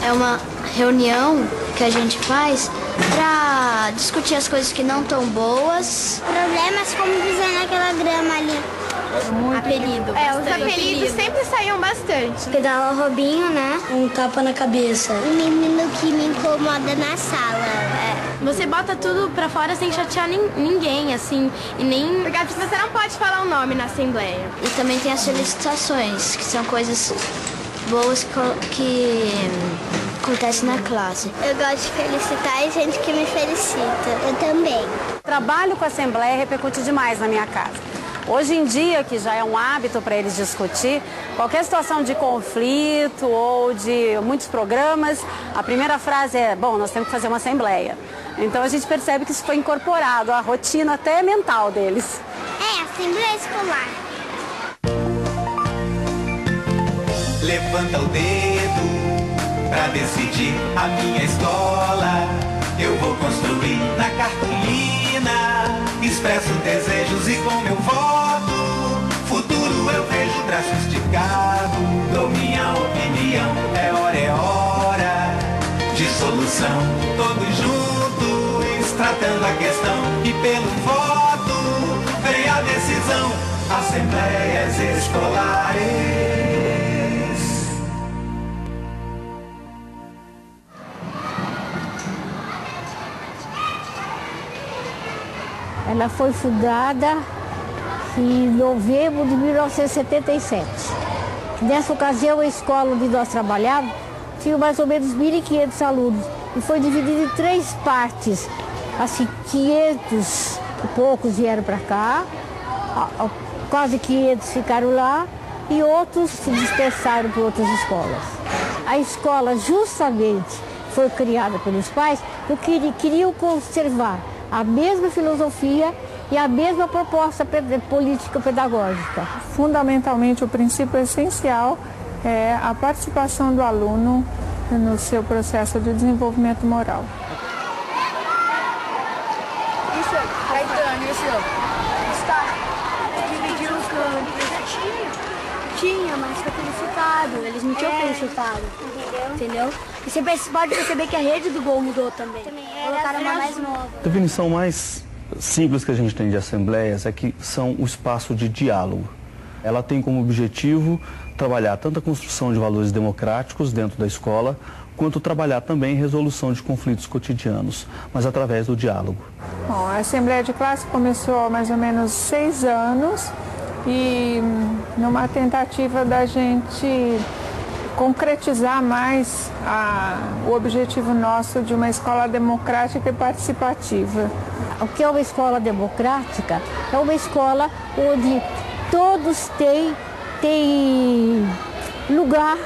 É uma reunião que a gente faz para discutir as coisas que não estão boas. Problemas como pisar naquela grama ali. Apelido. Os apelidos sempre saíam bastante. Pedala Robinho, né? Um tapa na cabeça. O menino que me incomoda na sala. Você bota tudo pra fora sem chatear ninguém, assim, e nem... Porque você não pode falar o nome na assembleia. E também tem as felicitações, que são coisas boas que acontecem na classe. Eu gosto de felicitar e gente que me felicita. Eu também. O trabalho com a assembleia repercute demais na minha casa. Hoje em dia, que já é um hábito para eles discutir, qualquer situação de conflito ou de muitos programas, a primeira frase é, bom, nós temos que fazer uma assembleia. Então a gente percebe que isso foi incorporado à rotina até mental deles. Assembleia escolar. Levanta o dedo pra decidir a minha escola. Eu vou construir na cartolina, expresso desejos e com meu voto, futuro eu vejo braço esticado, dou minha opinião, é hora de solução, todos juntos, tratando a questão e pelo voto, vem a decisão, assembleias escolares. Ela foi fundada em novembro de 1977. Nessa ocasião, a escola onde nós trabalhávamos tinha mais ou menos 1.500 alunos e foi dividida em 3 partes. Assim, 500 e poucos vieram para cá, quase 500 ficaram lá e outros se dispersaram para outras escolas. A escola justamente foi criada pelos pais porque queriam conservar a mesma filosofia e a mesma proposta política pedagógica. Fundamentalmente, o princípio essencial é a participação do aluno no seu processo de desenvolvimento moral. Isso, Caetano, esse está dividindo os campos. Tinha, mas foi felicitado. Eles não tinham felicitado. Entendeu? E você pode perceber que a rede do gol mudou também. Colocaram uma mais nova. A definição mais simples que a gente tem de assembleias é que são o espaço de diálogo. Ela tem como objetivo trabalhar tanto a construção de valores democráticos dentro da escola, quanto trabalhar também resolução de conflitos cotidianos, mas através do diálogo. Bom, a Assembleia de Classe começou há mais ou menos 6 anos e numa tentativa da gente concretizar mais o objetivo nosso de uma escola democrática e participativa. O que é uma escola democrática? É uma escola onde todos têm lugar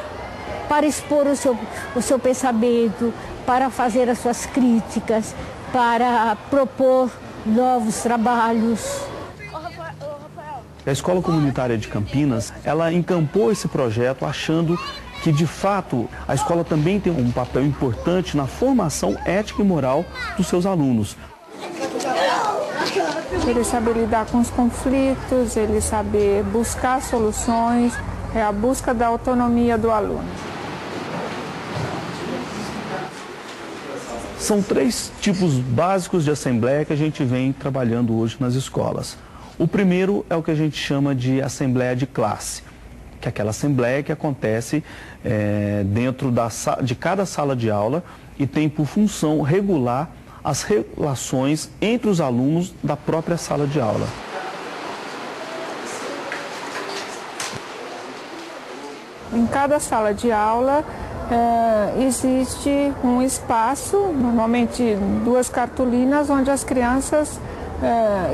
para expor o seu pensamento, para fazer as suas críticas, para propor novos trabalhos. A Escola Comunitária de Campinas, ela encampou esse projeto achando que, de fato, a escola também tem um papel importante na formação ética e moral dos seus alunos. Ele saber lidar com os conflitos, ele saber buscar soluções, é a busca da autonomia do aluno. São 3 tipos básicos de assembleia que a gente vem trabalhando hoje nas escolas. O primeiro é o que a gente chama de assembleia de classe, que é aquela assembleia que acontece dentro de cada sala de aula e tem por função regular as relações entre os alunos da própria sala de aula. Em cada sala de aula existe um espaço, normalmente 2 cartolinas, onde as crianças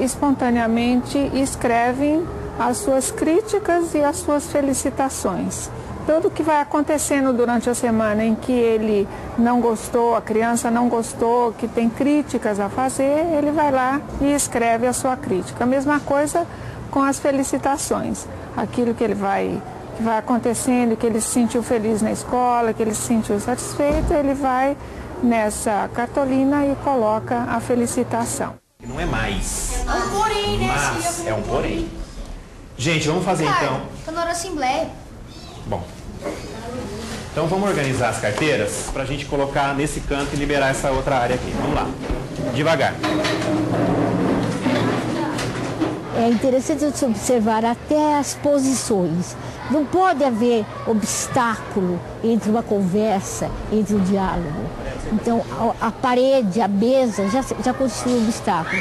espontaneamente escrevem as suas críticas e as suas felicitações. Tudo que vai acontecendo durante a semana em que ele não gostou, a criança não gostou, que tem críticas a fazer, ele vai lá e escreve a sua crítica. A mesma coisa com as felicitações. Aquilo que vai acontecendo, que ele se sentiu feliz na escola, que ele se sentiu satisfeito, ele vai nessa cartolina e coloca a felicitação. Não é mais. É um porém, né? Mas é um porém. Gente, vamos fazer então. Tá na hora da assembleia. Bom, Então vamos organizar as carteiras para a gente colocar nesse canto e liberar essa outra área aqui. Vamos lá. Devagar. É interessante você observar até as posições. Não pode haver obstáculo entre uma conversa, entre o diálogo. Então, a parede, a mesa, já constitui um obstáculo.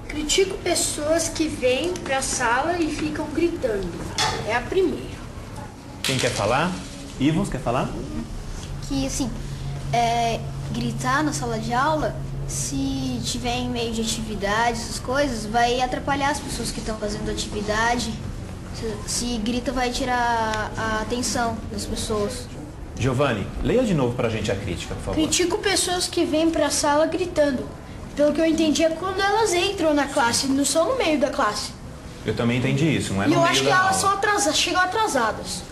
Critico pessoas que vêm para a sala e ficam gritando. É a primeira. Quem quer falar? Ivons, quer falar? Que, assim, gritar na sala de aula, se tiver em meio de atividade, essas coisas, vai atrapalhar as pessoas que estão fazendo atividade. Se grita, vai tirar a atenção das pessoas. Giovanni, leia de novo pra gente a crítica, por favor. Critico pessoas que vêm para a sala gritando. Pelo que eu entendi, é quando elas entram na classe, não são no meio da classe. Eu também entendi isso, não é no E eu meio acho que da elas aula. chegam atrasadas.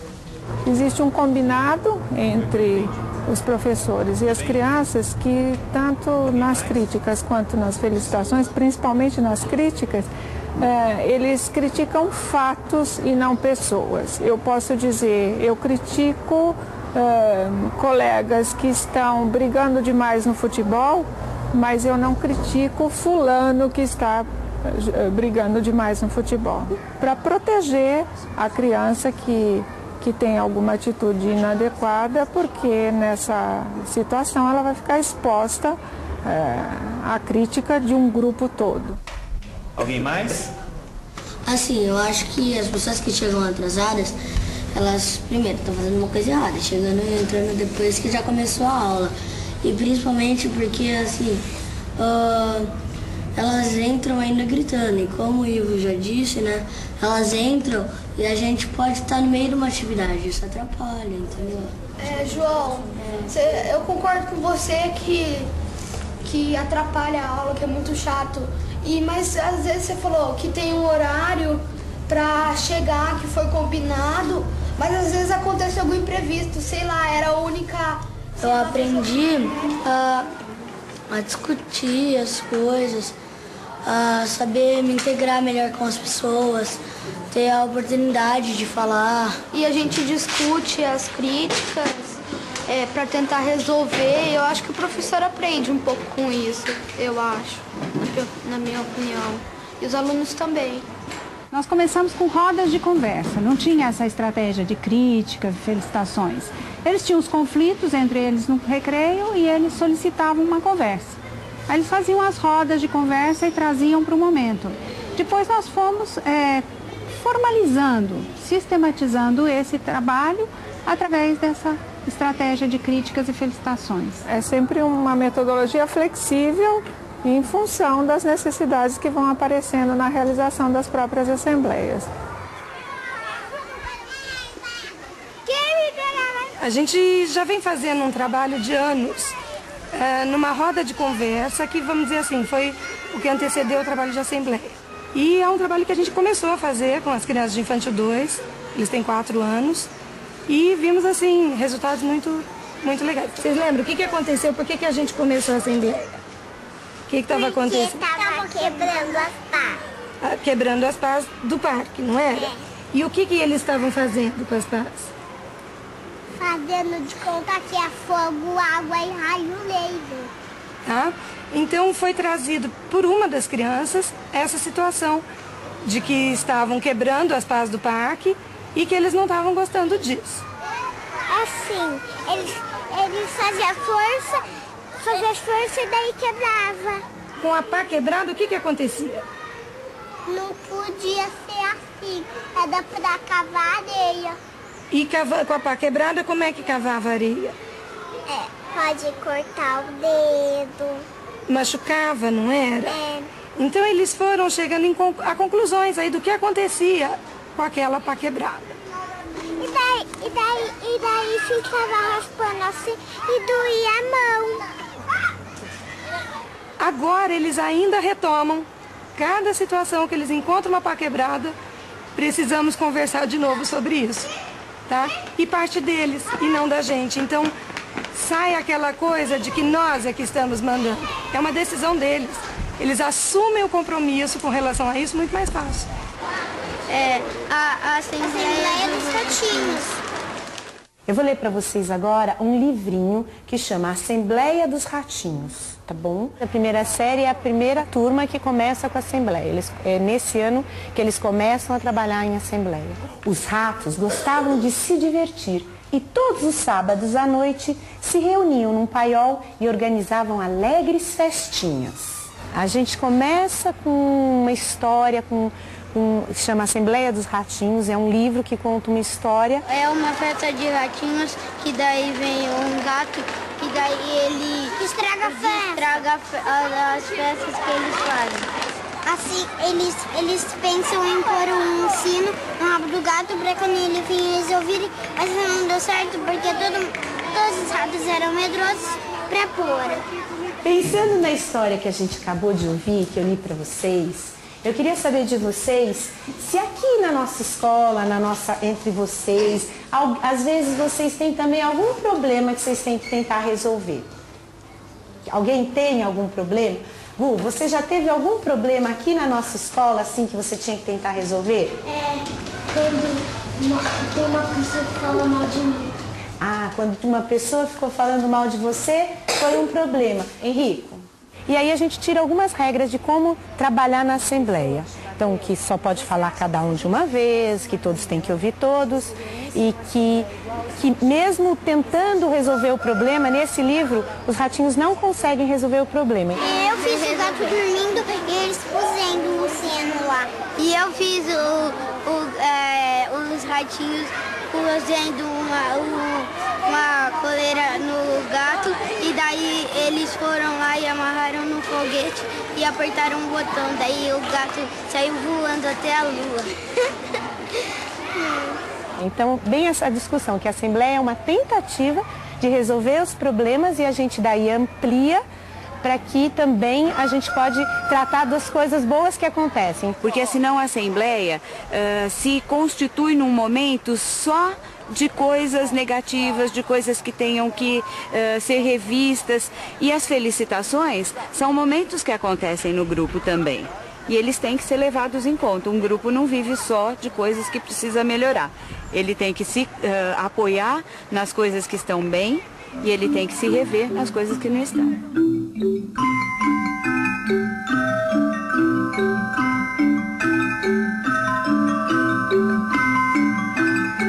Existe um combinado entre os professores e as crianças que, tanto nas críticas quanto nas felicitações, principalmente nas críticas, eles criticam fatos e não pessoas. Eu posso dizer, eu critico colegas que estão brigando demais no futebol, mas eu não critico fulano que está brigando demais no futebol. Para proteger a criança que tem alguma atitude inadequada, porque nessa situação ela vai ficar exposta à crítica de um grupo todo. Alguém mais? Assim, eu acho que as pessoas que chegam atrasadas, elas, primeiro, estão fazendo uma coisa errada, chegando e entrando depois que já começou a aula. E principalmente porque, assim, elas entram ainda gritando. E como o Ivo já disse, né, elas entram e a gente pode estar no meio de uma atividade. Isso atrapalha, entendeu? João, eu concordo com você que atrapalha a aula, que é muito chato. Mas às vezes você falou que tem um horário para chegar, que foi combinado, mas às vezes acontece algum imprevisto, sei lá, era a única... Eu aprendi a discutir as coisas, a saber me integrar melhor com as pessoas, ter a oportunidade de falar. E a gente discute as críticas para tentar resolver. Eu acho que o professor aprende um pouco com isso, eu acho, na minha opinião. E os alunos também. Nós começamos com rodas de conversa, não tinha essa estratégia de crítica, felicitações. Eles tinham os conflitos entre eles no recreio e eles solicitavam uma conversa. Aí eles faziam as rodas de conversa e traziam para o momento. Depois nós fomos formalizando, sistematizando esse trabalho através dessa estratégia de críticas e felicitações. É sempre uma metodologia flexível em função das necessidades que vão aparecendo na realização das próprias assembleias. A gente já vem fazendo um trabalho de anos numa roda de conversa que, vamos dizer assim, foi o que antecedeu o trabalho de assembleia. E é um trabalho que a gente começou a fazer com as crianças de Infantil 2, eles têm 4 anos, e vimos, assim, resultados muito legais. Vocês lembram o que aconteceu? Por que a gente começou a assembleia? O que estava acontecendo? Porque estava quebrando as pás. Quebrando as pás do parque, não era? E o que eles estavam fazendo com as pás? Fazendo de conta que é fogo, água e raio laser. Tá? Então foi trazido por uma das crianças essa situação de que estavam quebrando as pás do parque e que eles não estavam gostando disso. Assim, eles faziam força e daí quebrava. Com a pá quebrada, o que acontecia? Não podia ser assim, era pra cavar areia. E com a pá quebrada, como é que cavava areia? Pode cortar o dedo. Machucava, não era? Então eles foram chegando a conclusões aí do que acontecia com aquela pá quebrada. E daí ficava raspando assim e doía a mão. Agora eles ainda retomam cada situação que eles encontram uma pá quebrada, precisamos conversar de novo sobre isso, tá? E parte deles e não da gente. Então sai aquela coisa de que nós é que estamos mandando. É uma decisão deles. Eles assumem o compromisso com relação a isso muito mais fácil. A Assembleia dos Ratinhos. Eu vou ler para vocês agora um livrinho que chama Assembleia dos Ratinhos, tá bom? A primeira série é a primeira turma que começa com a Assembleia. É nesse ano que eles começam a trabalhar em Assembleia. Os ratos gostavam de se divertir e todos os sábados à noite se reuniam num paiol e organizavam alegres festinhas. A gente começa com uma história, se chama Assembleia dos Ratinhos, é um livro que conta uma história. É uma festa de ratinhos, que daí vem um gato, que daí ele estraga as festas que eles fazem. Assim, eles pensam em pôr um sino no rabo do gato para quando ele vinha eles ouvirem, mas não deu certo porque todos os ratos eram medrosos para pôr. Pensando na história que a gente acabou de ouvir, que eu li para vocês, eu queria saber de vocês se aqui na nossa escola, entre vocês, às vezes vocês têm também algum problema que vocês têm que tentar resolver. Alguém tem algum problema? Gu, você já teve algum problema aqui na nossa escola, assim, que você tinha que tentar resolver? Quando tem uma pessoa que fala mal de mim. Ah, quando uma pessoa ficou falando mal de você, foi um problema. Henrico? E aí a gente tira algumas regras de como trabalhar na Assembleia. Então, que só pode falar cada um de uma vez, que todos têm que ouvir todos e que mesmo tentando resolver o problema, nesse livro, os ratinhos não conseguem resolver o problema. Eu fiz o gato dormindo e eles pusendo o sino lá. E eu fiz os ratinhos usando uma coleira no gato e daí eles foram lá e amarraram no foguete e apertaram um botão, daí o gato saiu voando até a lua. Então, bem essa discussão, que a Assembleia é uma tentativa de resolver os problemas e a gente daí amplia para que também a gente pode tratar das coisas boas que acontecem. Porque senão a Assembleia se constitui num momento só de coisas negativas, de coisas que tenham que ser revistas. E as felicitações são momentos que acontecem no grupo também. E eles têm que ser levados em conta. Um grupo não vive só de coisas que precisa melhorar. Ele tem que se apoiar nas coisas que estão bem e ele tem que se rever nas coisas que não estão.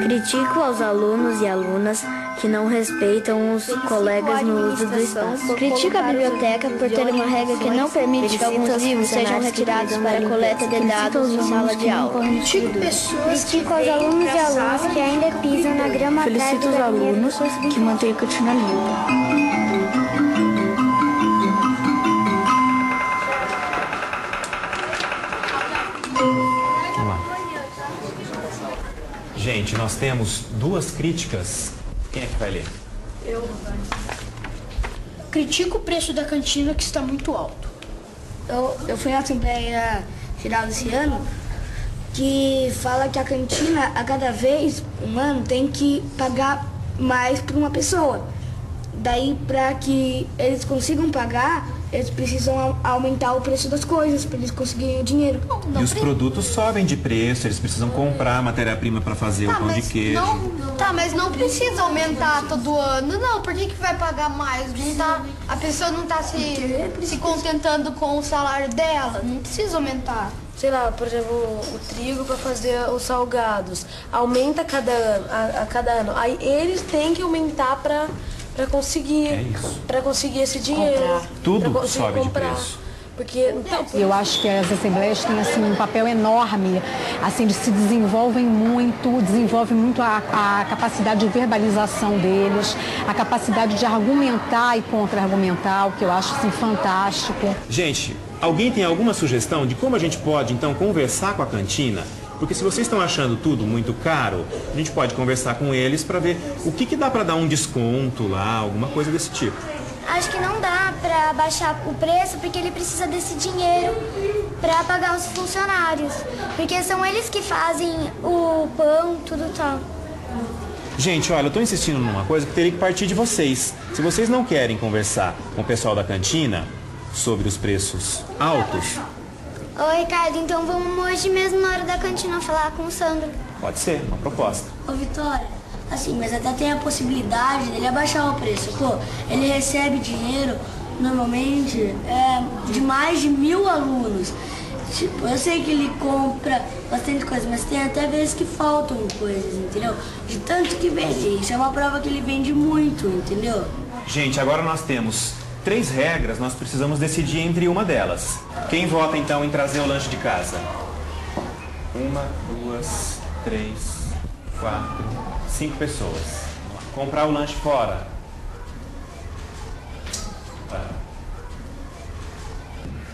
Critico aos alunos e alunas que não respeitam os colegas no uso do espaço. Critico a biblioteca por ter uma regra que não permite que alguns livros sejam retirados para a coleta de dados em sala de aula. Critico aos alunos e alunas que ainda pisam na grama verde. Felicito os alunos que mantêm a cantina limpa. Gente, nós temos duas críticas. Quem é que vai ler? Eu. Critico o preço da cantina, que está muito alto. Eu fui na Assembleia Geral esse ano, que fala que a cantina, a cada vez, um ano, tem que pagar mais para uma pessoa. Daí, para que eles consigam pagar, eles precisam aumentar o preço das coisas para eles conseguirem o dinheiro. E os produtos sobem de preço, eles precisam comprar matéria-prima para fazer o pão de queijo. Mas não precisa aumentar todo ano, não. Por que vai pagar mais? A pessoa não está se contentando com o salário dela, não precisa aumentar. Sei lá, por exemplo, o trigo para fazer os salgados. Aumenta a cada ano. Aí eles têm que aumentar para conseguir esse dinheiro. Tudo sobe de preço. Porque eu acho que as assembleias têm assim, um papel enorme, assim, eles se desenvolvem muito a capacidade de verbalização deles, a capacidade de argumentar e contra-argumentar, o que eu acho assim, fantástico. Gente, alguém tem alguma sugestão de como a gente pode, então, conversar com a cantina? Porque se vocês estão achando tudo muito caro, a gente pode conversar com eles para ver o que dá para dar um desconto lá, alguma coisa desse tipo. Acho que não dá para baixar o preço, porque ele precisa desse dinheiro para pagar os funcionários. Porque são eles que fazem o pão, tudo tal. Gente, olha, eu estou insistindo numa coisa que teria que partir de vocês. Se vocês não querem conversar com o pessoal da cantina sobre os preços altos... Ô, Ricardo, então vamos hoje mesmo na hora da cantina falar com o Sandro. Pode ser, uma proposta. Ô, Vitória, Assim, mas até tem a possibilidade dele abaixar o preço. Pô, ele recebe dinheiro, normalmente, de mais de 1000 alunos. Tipo, eu sei que ele compra bastante coisa, mas tem até vezes que faltam coisas, entendeu? De tanto que vende. Isso é uma prova que ele vende muito, entendeu? Gente, agora nós temos 3 regras, nós precisamos decidir entre uma delas. Quem vota então em trazer o lanche de casa? 1, 2, 3, 4, 5 pessoas. Comprar o lanche fora.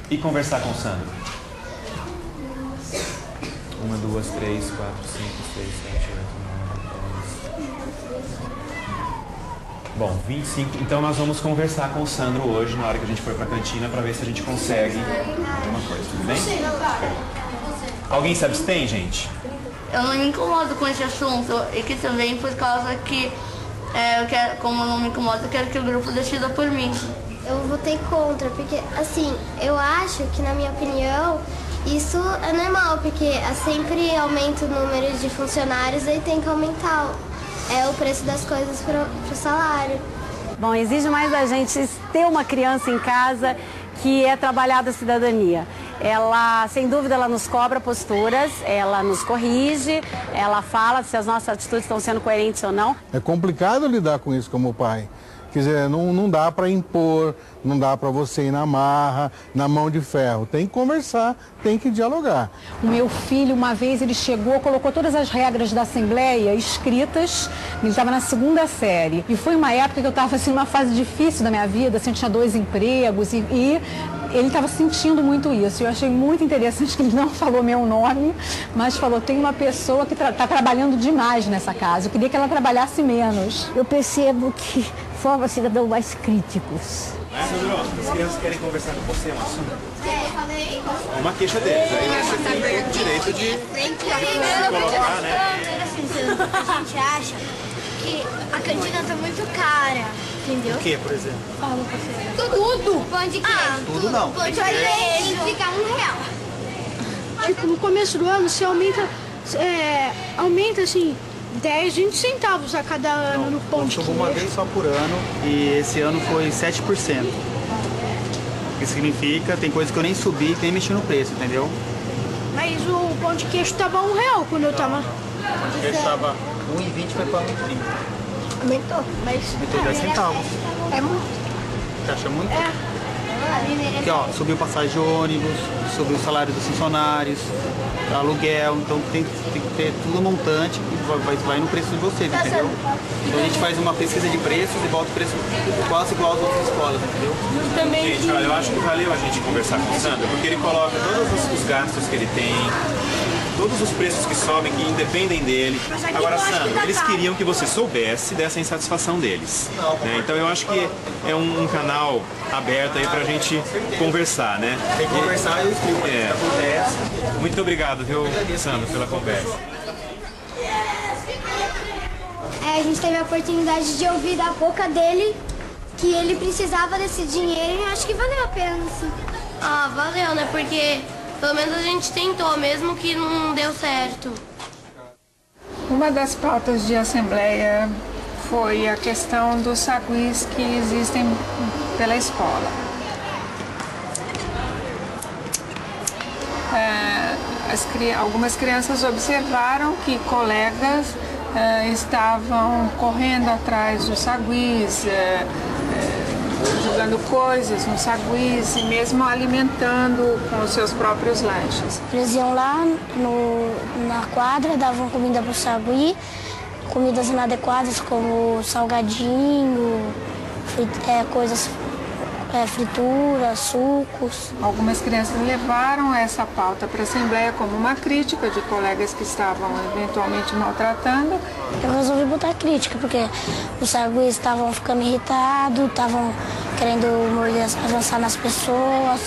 E conversar com o Sandro. 1, 2, 3, 4, 5, 6, 7, 8, 9, 10. Bom, 25. Então nós vamos conversar com o Sandro hoje, na hora que a gente for pra cantina, pra ver se a gente consegue alguma coisa, tudo bem? Alguém se abstém, gente? Eu não me incomodo com esse assunto, e que também por causa que, como eu não me incomodo, eu quero que o grupo decida por mim. Eu votei contra, porque, assim, eu acho que, na minha opinião, isso é normal, porque sempre aumenta o número de funcionários e tem que aumentar o preço das coisas para o salário. Bom, exige mais da gente ter uma criança em casa que é trabalhada a cidadania. Ela, sem dúvida, ela nos cobra posturas, ela nos corrige, ela fala se as nossas atitudes estão sendo coerentes ou não. É complicado lidar com isso como pai. Quer dizer, não dá para impor, não dá para você ir na marra, na mão de ferro. Tem que conversar, tem que dialogar. O meu filho, uma vez, ele chegou, colocou todas as regras da Assembleia escritas, ele estava na 2ª série. E foi uma época que eu estava assim, numa fase difícil da minha vida, assim, eu tinha 2 empregos e ele estava sentindo muito isso. Eu achei muito interessante que ele não falou meu nome, mas falou, tem uma pessoa que está trabalhando demais nessa casa. Eu queria que ela trabalhasse menos. Eu percebo que forma cidadãos mais críticos. Sandro, as crianças querem conversar com você, é um assunto? Uma queixa deles, aí você tem o direito de colocar, né? A gente acha que a cantina tá muito cara, entendeu? O que, por exemplo? Fala, parceiro. Tudo! Pão de queijo. Tudo não. Pão de queijo fica R$1. Tipo, no começo do ano você aumenta assim, 10, 20 centavos a cada ano no pão de queijo. Uma vez só por ano e esse ano foi 7%. O que significa, tem coisas que eu nem subi, nem mexi no preço, entendeu? Mas o pão de queijo tava R$1 quando eu tava. O pão de queijo estava R$1,20, foi para R$1,30. Aumentou, mas... Aumentou 10 centavos. É muito. Você acha muito? Aqui, ó, subiu passagem de ônibus, subiu o salário dos funcionários, aluguel, então tem que ter tudo montante que vai no preço de vocês, entendeu? Então a gente faz uma pesquisa de preços e bota o preço quase igual às outras escolas, entendeu? Gente, olha, eu acho que valeu a gente conversar com o Sandro, porque ele coloca todos os gastos que ele tem, todos os preços que sobem, que independem dele. Agora, Sandro, eles queriam que você soubesse dessa insatisfação deles. Né? Então eu acho que é um canal aberto aí pra gente conversar, né? Tem que conversar e eu explico o que acontece. Muito obrigado, viu, Sandro, pela conversa. A gente teve a oportunidade de ouvir da boca dele que ele precisava desse dinheiro e acho que valeu a pena, sim. Ah, valeu, né? Porque pelo menos a gente tentou, mesmo que não deu certo. Uma das pautas de assembleia foi a questão dos saguis que existem pela escola. Algumas crianças observaram que colegas estavam correndo atrás dos saguis, jogando coisas nos saguis e mesmo alimentando com os seus próprios lanches. Eles iam lá na quadra, davam comida para o sagui, comidas inadequadas como salgadinho, coisas, frituras, sucos. Algumas crianças levaram essa pauta para a Assembleia como uma crítica de colegas que estavam eventualmente maltratando. Eu resolvi botar crítica, porque os saguis estavam ficando irritados, estavam querendo avançar nas pessoas.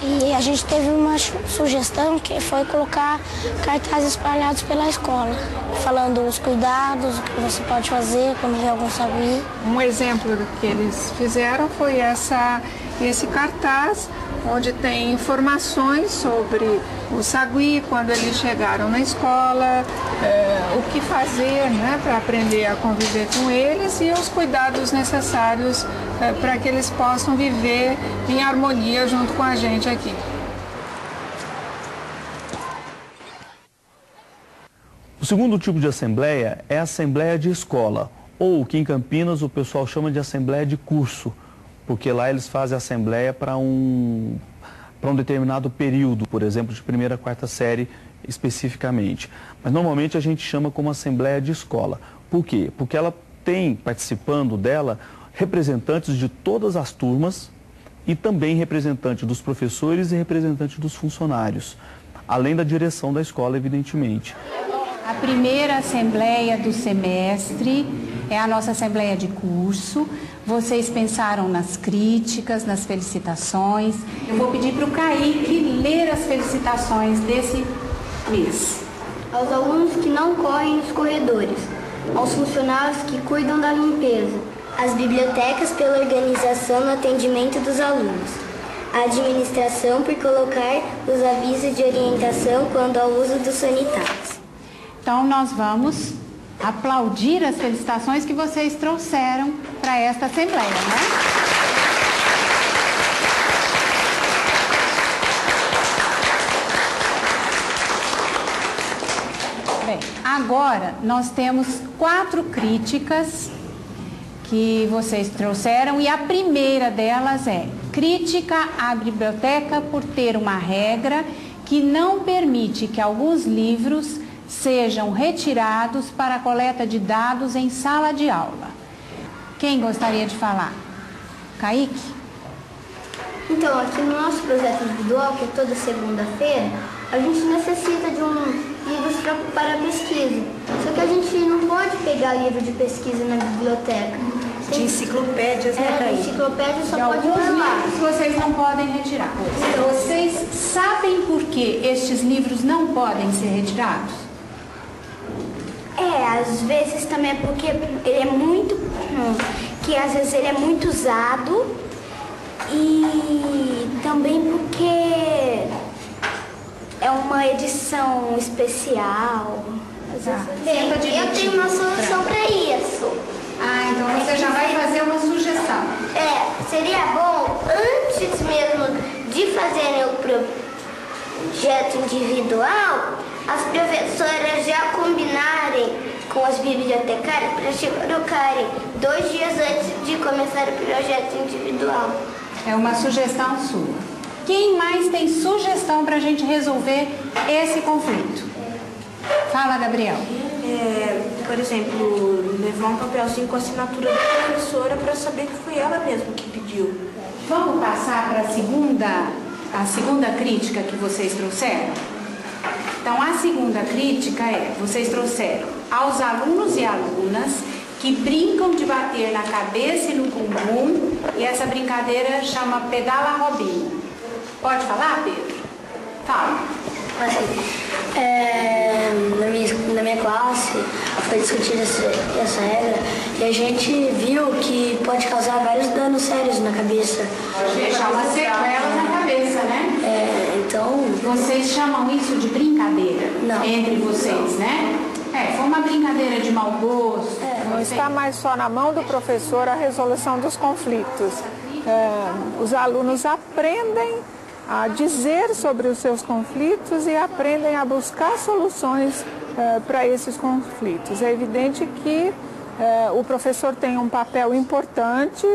E a gente teve uma sugestão que foi colocar cartazes espalhados pela escola, falando os cuidados, o que você pode fazer quando vê algum sagui. Um exemplo do que eles fizeram foi esse cartaz, onde tem informações sobre o sagui quando eles chegaram na escola, o que fazer, né, para aprender a conviver com eles e os cuidados necessários para que eles possam viver em harmonia junto com a gente aqui. O segundo tipo de assembleia é a assembleia de escola, ou que em Campinas o pessoal chama de assembleia de curso, porque lá eles fazem assembleia para um determinado período, por exemplo, de 1ª a 4ª série especificamente. Mas normalmente a gente chama como assembleia de escola. Por quê? Porque ela tem participando dela representantes de todas as turmas e também representantes dos professores e representantes dos funcionários, além da direção da escola, evidentemente. A primeira assembleia do semestre é a nossa assembleia de curso. Vocês pensaram nas críticas, nas felicitações. Eu vou pedir para o Kaique ler as felicitações desse mês. Aos alunos que não correm nos corredores, aos funcionários que cuidam da limpeza, As bibliotecas pela organização no atendimento dos alunos, a administração por colocar os avisos de orientação quando ao uso dos sanitários. Então, nós vamos aplaudir as felicitações que vocês trouxeram para esta Assembleia, né? Bem, agora nós temos 4 críticas que vocês trouxeram e a primeira delas é crítica à biblioteca por ter uma regra que não permite que alguns livros sejam retirados para a coleta de dados em sala de aula. Quem gostaria de falar? Kaique? Então, aqui no nosso projeto individual, que é toda segunda-feira, a gente necessita de livros para pesquisa. Só que a gente não pode pegar livro de pesquisa na biblioteca. De enciclopédias, né? De enciclopédia só pode alguns ver lá. livros vocês não podem retirar. Vocês sabem por que estes livros não podem ser retirados? Às vezes também é porque ele é muito... que às vezes ele é muito usado e também porque é uma edição especial. Eu tenho uma solução para isso. Ah, então você já vai fazer uma sugestão. Seria bom, antes mesmo de fazerem o projeto individual, as professoras já combinarem com as bibliotecárias para colocarem 2 dias antes de começar o projeto individual. É uma sugestão sua. Quem mais tem sugestão para a gente resolver esse conflito? Fala, Gabriel. Por exemplo, levar um papelzinho com a assinatura da professora para saber que foi ela mesma que pediu. Vamos passar para a segunda crítica que vocês trouxeram? Então, a segunda crítica vocês trouxeram aos alunos e alunas que brincam de bater na cabeça e no bumbum, e essa brincadeira chama Pedala Robinho. Pode falar, Pedro? Fala. Na minha classe foi discutida essa regra e a gente viu que pode causar vários danos sérios na cabeça. Pode deixar uma sequela na cabeça, né? Então... Vocês chamam isso de brincadeira? Não. Entre vocês, né? Foi uma brincadeira de mau gosto. Não está mais só na mão do professor a resolução dos conflitos. Os alunos aprendem a dizer sobre os seus conflitos e aprendem a buscar soluções para esses conflitos. É evidente que o professor tem um papel importante,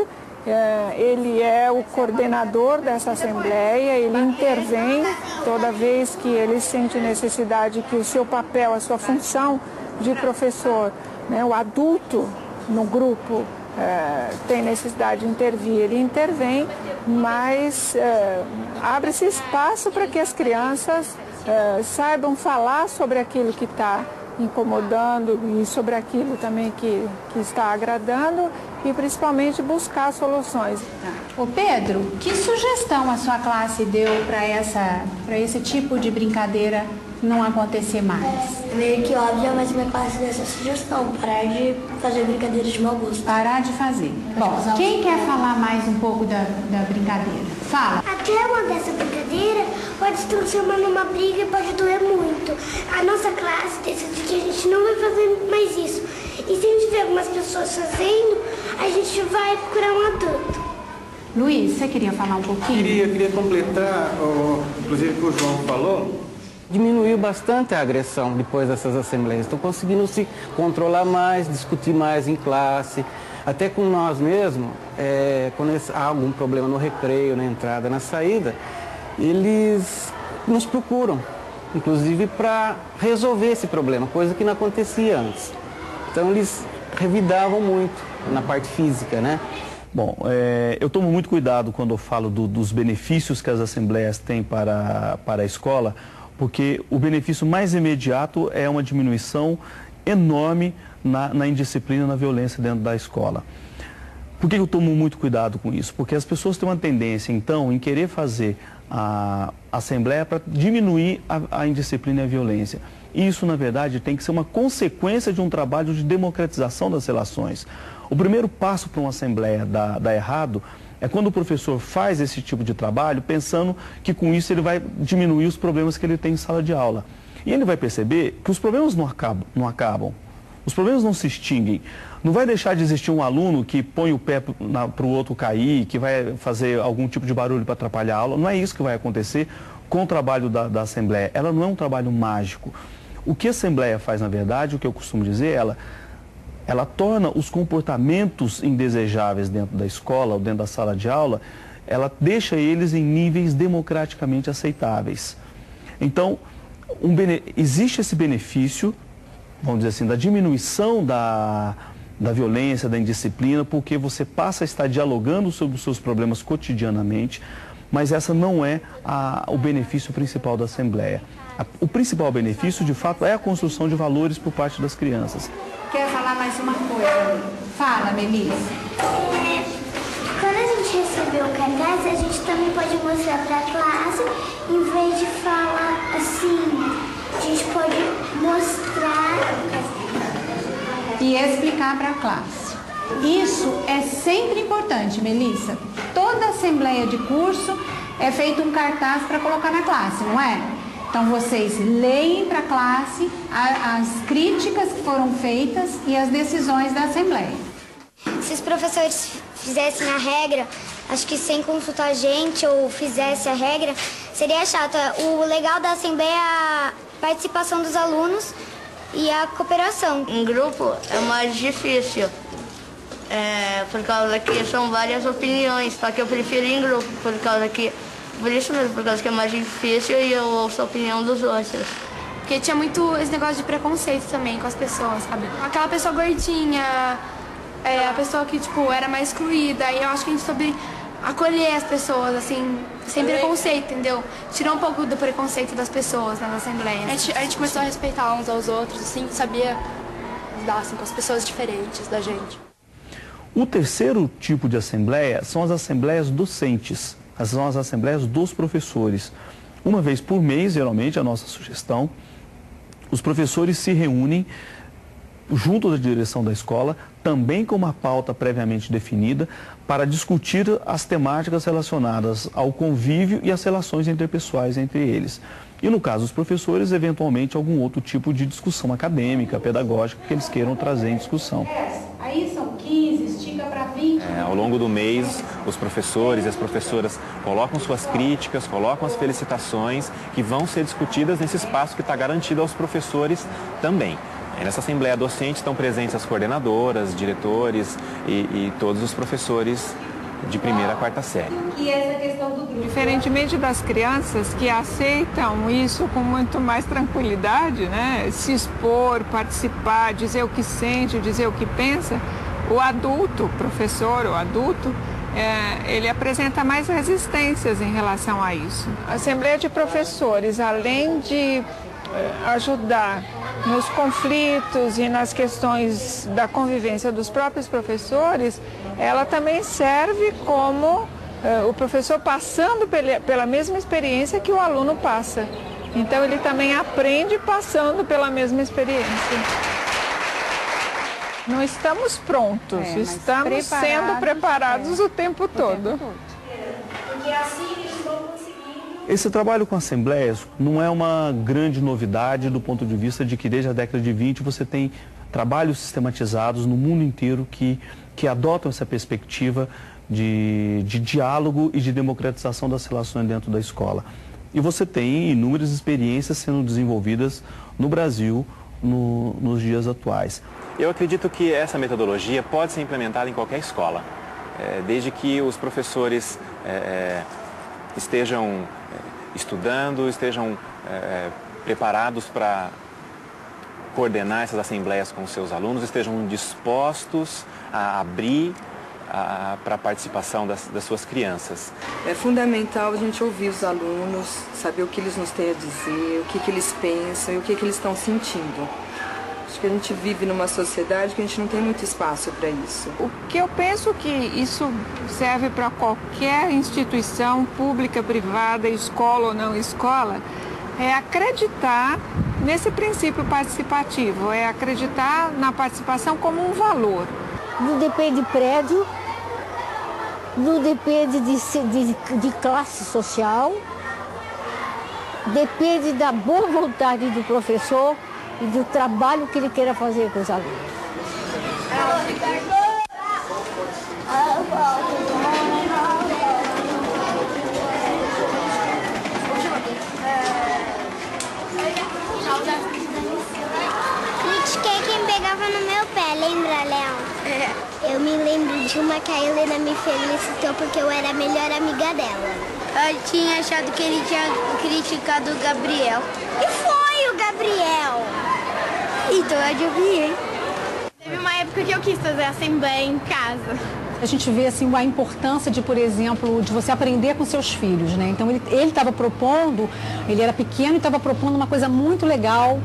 ele é o coordenador dessa assembleia, ele intervém toda vez que ele sente necessidade que o seu papel, a sua função de professor, né, o adulto no grupo, tem necessidade de intervir, ele intervém, mas abre-se espaço para que as crianças saibam falar sobre aquilo que está incomodando e sobre aquilo também que está agradando e principalmente buscar soluções. Ô Pedro, que sugestão a sua classe deu para esse tipo de brincadeira não acontecer mais? É meio que óbvio, mas minha classe deu essa sugestão, parar de fazer brincadeiras de mau gosto. Parar de fazer. Bom, quem quer falar mais um pouco da brincadeira? Fala. Até uma dessa brincadeira pode se transformar numa briga e pode doer muito. A nossa classe decidiu que a gente não vai fazer mais isso. E se a gente ver algumas pessoas fazendo, a gente vai procurar um adulto. Luiz, você queria falar um pouquinho? Queria completar, inclusive o que o João falou. Diminuiu bastante a agressão depois dessas assembleias. Estão conseguindo se controlar mais, discutir mais em classe. Até com nós mesmos, quando há algum problema no recreio, na entrada, na saída, eles nos procuram, inclusive para resolver esse problema, coisa que não acontecia antes. Então eles revidavam muito na parte física, né? Bom, eu tomo muito cuidado quando eu falo dos benefícios que as assembleias têm para a escola, porque o benefício mais imediato é uma diminuição enorme na indisciplina, na violência dentro da escola. Por que eu tomo muito cuidado com isso? Porque as pessoas têm uma tendência, então, em querer fazer a assembleia para diminuir a indisciplina e a violência. Isso, na verdade, tem que ser uma consequência de um trabalho de democratização das relações. O primeiro passo para uma assembleia dar errado é quando o professor faz esse tipo de trabalho pensando que com isso ele vai diminuir os problemas que ele tem em sala de aula. E ele vai perceber que os problemas não acabam. Os problemas não se extinguem. Não vai deixar de existir um aluno que põe o pé para o outro cair, que vai fazer algum tipo de barulho para atrapalhar a aula. Não é isso que vai acontecer com o trabalho da Assembleia. Ela não é um trabalho mágico. O que a Assembleia faz, na verdade, o que eu costumo dizer, ela torna os comportamentos indesejáveis dentro da escola ou dentro da sala de aula, ela deixa eles em níveis democraticamente aceitáveis. Então, existe esse benefício, vamos dizer assim, da diminuição da violência, da indisciplina, porque você passa a estar dialogando sobre os seus problemas cotidianamente, mas essa não é o benefício principal da Assembleia. O principal benefício, de fato, é a construção de valores por parte das crianças. Quer falar mais uma coisa? Fala, Melissa. Quando a gente recebeu o cartaz, a gente também pode mostrar para a classe, em vez de falar assim, a gente pode mostrar e explicar para a classe. Isso é sempre importante, Melissa. Toda assembleia de curso é feito um cartaz para colocar na classe, não é? Então vocês leem para a classe as críticas que foram feitas e as decisões da assembleia. Se os professores fizessem a regra, acho que sem consultar a gente ou fizesse a regra, seria chato. O legal da assembleia é a participação dos alunos e a cooperação. Em grupo é mais difícil, por causa que são várias opiniões, só que eu prefiro em grupo, por isso mesmo, por causa que é mais difícil e eu ouço a opinião dos outros. Porque tinha muito esse negócio de preconceito também com as pessoas, sabe? Aquela pessoa gordinha, a pessoa que, tipo, era mais excluída, e eu acho que a gente soube acolher as pessoas, assim, sem preconceito, entendeu? Tirar um pouco do preconceito das pessoas nas assembleias. A gente começou a respeitar uns aos outros, assim, sabia lidar assim, com as pessoas diferentes da gente. O terceiro tipo de assembleia são as assembleias docentes, são as assembleias dos professores. Uma vez por mês, geralmente, a nossa sugestão, os professores se reúnem junto da direção da escola, também com uma pauta previamente definida, para discutir as temáticas relacionadas ao convívio e às relações interpessoais entre eles. E no caso dos professores, eventualmente, algum outro tipo de discussão acadêmica, pedagógica, que eles queiram trazer em discussão. Aí são 15, estica para 20. Ao longo do mês, os professores e as professoras colocam suas críticas, colocam as felicitações que vão ser discutidas nesse espaço que está garantido aos professores também. Nessa assembleia docente estão presentes as coordenadoras, diretores e todos os professores de primeira a quarta série. E essa questão do grupo? Diferentemente das crianças que aceitam isso com muito mais tranquilidade, né? Se expor, participar, dizer o que sente, dizer o que pensa, o adulto, o professor, o adulto, ele apresenta mais resistências em relação a isso. A Assembleia de Professores, além de ajudar nos conflitos e nas questões da convivência dos próprios professores, ela também serve como o professor passando pela mesma experiência que o aluno passa. Então ele também aprende passando pela mesma experiência. Não estamos prontos, estamos sendo preparados o tempo todo. porque assim eles vão conseguir. Esse trabalho com assembleias não é uma grande novidade do ponto de vista de que desde a década de 20 você tem trabalhos sistematizados no mundo inteiro que adotam essa perspectiva de diálogo e de democratização das relações dentro da escola. E você tem inúmeras experiências sendo desenvolvidas no Brasil nos dias atuais. Eu acredito que essa metodologia pode ser implementada em qualquer escola, desde que os professores estejam estudando, estejam preparados para coordenar essas assembleias com os seus alunos, estejam dispostos a abrir para a participação das suas crianças. É fundamental a gente ouvir os alunos, saber o que eles nos têm a dizer, o que eles pensam e o que eles estão sentindo. Acho que a gente vive numa sociedade que a gente não tem muito espaço para isso. O que eu penso que isso serve para qualquer instituição pública, privada, escola ou não escola, é acreditar nesse princípio participativo, é acreditar na participação como um valor. Não depende de prédio, não depende de classe social, depende da boa vontade do professor e do trabalho que ele queira fazer com os alunos. Critiquei quem pegava no meu pé, lembra, Léo? Eu me lembro de uma que a Helena me felicitou porque eu era a melhor amiga dela. Eu tinha achado que ele tinha criticado o Gabriel. E foi o Gabriel! Então eu adivinhei. Teve uma época que eu quis fazer assembleia em casa. A gente vê assim a importância de, por exemplo, de você aprender com seus filhos, né? Então ele estava propondo, ele era pequeno e estava propondo uma coisa muito legal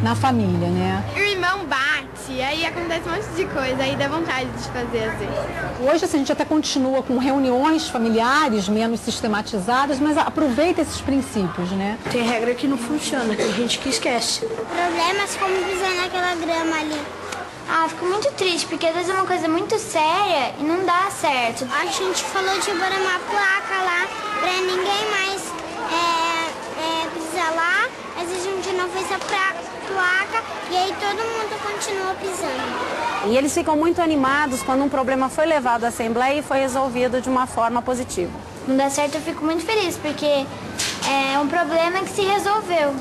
na família, né? O irmão bate, aí acontece um monte de coisa, aí dá vontade de fazer às vezes. Hoje assim, a gente até continua com reuniões familiares menos sistematizadas, mas aproveita esses princípios, né? Tem regra que não funciona, tem gente que esquece. Problemas como pisar naquela grama ali. Fico muito triste, porque às vezes é uma coisa muito séria e não dá certo. A gente falou de pôr uma placa lá pra ninguém mais pisar lá, mas a gente não fez a placa e aí todo mundo continuou pisando. E eles ficam muito animados quando um problema foi levado à Assembleia e foi resolvido de uma forma positiva. Não dá certo, eu fico muito feliz, porque é um problema que se resolveu.